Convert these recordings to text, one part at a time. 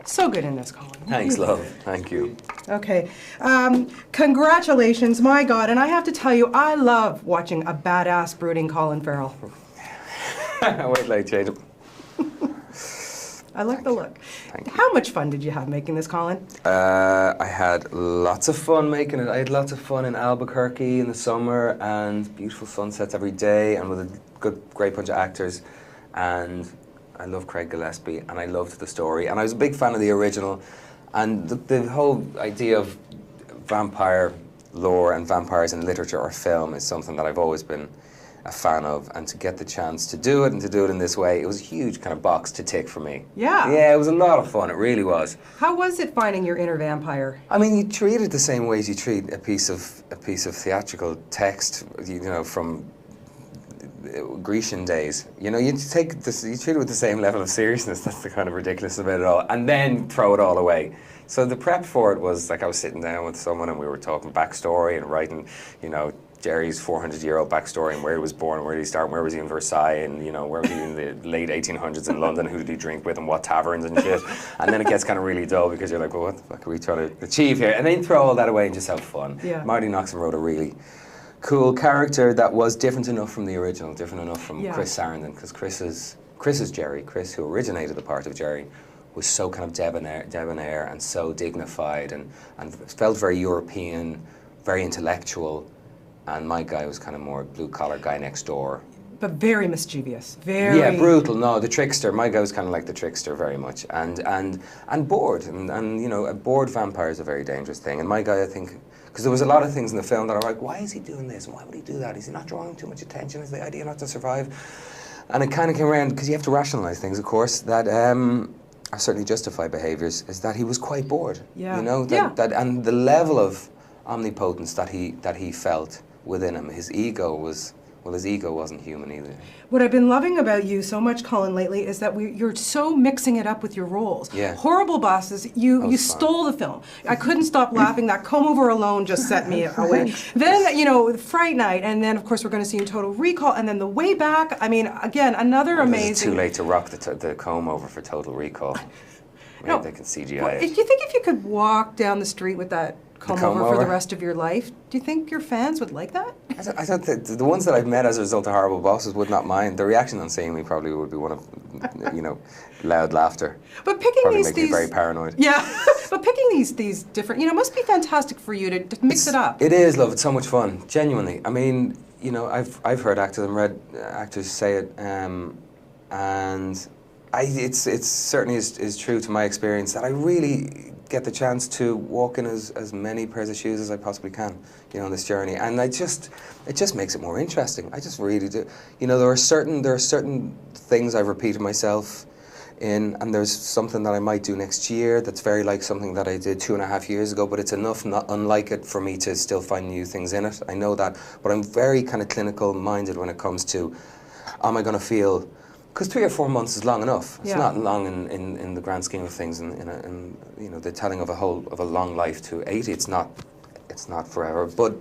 So good in this, Colin. Thanks, love. Thank you. Okay. Congratulations, my God. And I have to tell you, I love watching a badass, brooding Colin Farrell. Wait till I change it. I like the look. How much fun did you have making this, Colin? I had lots of fun making it. I had lots of fun in Albuquerque in the summer and beautiful sunsets every day and with a great bunch of actors. And I love Craig Gillespie and I loved the story. And I was a big fan of the original. And the whole idea of vampire lore and vampires in literature or film is something that I've always been a fan of, and to get the chance to do it and to do it in this way, it was a huge kind of box to tick for me. Yeah. Yeah, it was a lot of fun, it really was. How was it finding your inner vampire? I mean, you treat it the same way as you treat a piece of theatrical text, you know, from Grecian days. You know, you treat it with the same level of seriousness, that's the kind of ridiculous about it all, and then throw it all away. So the prep for it was like I was sitting down with someone and we were talking backstory and writing, you know, Jerry's 400-year-old backstory and where he was born and where did he start and where was he in Versailles and, you know, where was he in the late 1800s in London, who did he drink with and what taverns and shit. And then it gets kind of really dull because you're like, well, what the fuck are we trying to achieve here? And then you throw all that away and just have fun. Yeah. Marty Noxon wrote a really cool character that was different enough from the original, different enough from Chris Sarandon, because Chris is Jerry. Chris, who originated the part of Jerry, was so kind of debonair and so dignified and felt very European, very intellectual. And my guy was kind of more blue-collar guy next door. But very mischievous, very... Yeah, brutal, no, the trickster. My guy was kind of like the trickster very much. And bored, and you know, a bored vampire is a very dangerous thing. And my guy, I think, because there was a lot of things in the film that are like, why is he doing this? And why would he do that? Is he not drawing too much attention? Is the idea not to survive? And it kind of came around, because you have to rationalize things, of course, that are certainly justified behaviors, is that he was quite bored. Yeah. You know, and the level of omnipotence that he felt within him, his ego wasn't human either. What I've been loving about you so much, Colin, lately is that you're so mixing it up with your roles. Yeah. Horrible Bosses, you stole the film. I couldn't stop laughing. That comb over alone just set me away. Then, you know, Fright Night, and then of course we're going to see you in Total Recall, and then The Way Back. I mean, again, another amazing... It's too late to rock the comb over for Total Recall. No, they can CGI it. If you think if you could walk down the street with that comb over for the rest of your life, do you think your fans would like that? I thought that the ones that I've met as a result of Horrible Bosses would not mind. The reaction on seeing me probably would be one of, you know, loud laughter. But picking probably these me very paranoid. Yeah, but picking these different, you know, must be fantastic for you to mix it up. It is, love. It's so much fun. Genuinely. I mean, you know, I've heard actors and read actors say it, and it's certainly is true to my experience that I really get the chance to walk in as many pairs of shoes as I possibly can, you know, on this journey, and it just makes it more interesting. I just really do. You know, there are certain things I've repeated myself in, and there's something that I might do next year that's very like something that I did 2.5 years ago, but it's enough not unlike it for me to still find new things in it. I know that, but I'm very kind of clinical minded when it comes to, am I going to feel. Because 3 or 4 months is long enough. It's not long in the grand scheme of things. In you know, the telling of a long life to 80, it's not forever. But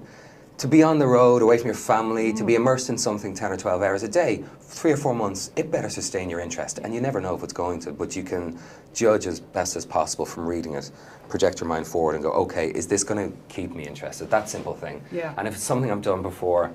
to be on the road, away from your family, to be immersed in something 10 or 12 hours a day, 3 or 4 months, it better sustain your interest. And you never know if it's going to, but you can judge as best as possible from reading it, project your mind forward, and go, okay, is this going to keep me interested? That simple thing. Yeah. And if it's something I've done before,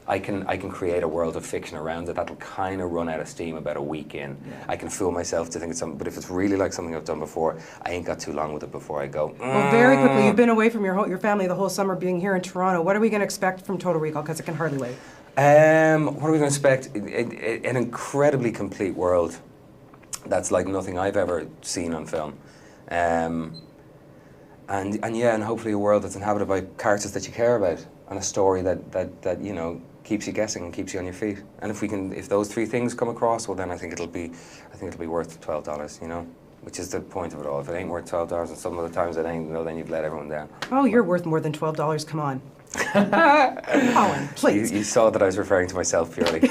I can create a world of fiction around it that'll kind of run out of steam about a week in. Yeah. I can fool myself to think it's something, but if it's really like something I've done before, I ain't got too long with it before I go. Well, very quickly, you've been away from your family the whole summer, being here in Toronto. What are we going to expect from Total Recall? Because it can hardly wait. What are we going to expect? An incredibly complete world that's like nothing I've ever seen on film. And hopefully a world that's inhabited by characters that you care about, and a story that you know, keeps you guessing and keeps you on your feet. And if those 3 things come across, well then I think it'll be worth $12, you know, which is the point of it all. If it ain't worth $12 and some other times it ain't, well, then you've let everyone down. Oh, you're worth more than $12, come on. Colin, please. You saw that I was referring to myself purely.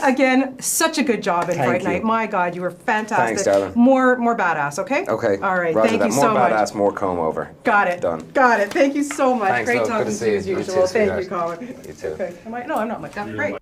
Again, such a good job in Fright Night. My God, you were fantastic. Thanks, darling. More badass, okay? Okay. All right, Roger thank that. you so much. More badass, more comb over. Got it. Done. Got it. Thank you so much. Thanks, Great love. talking Good to to you see as you. usual. Thank you, Colin. You too. Okay. No, I'm not much. Great.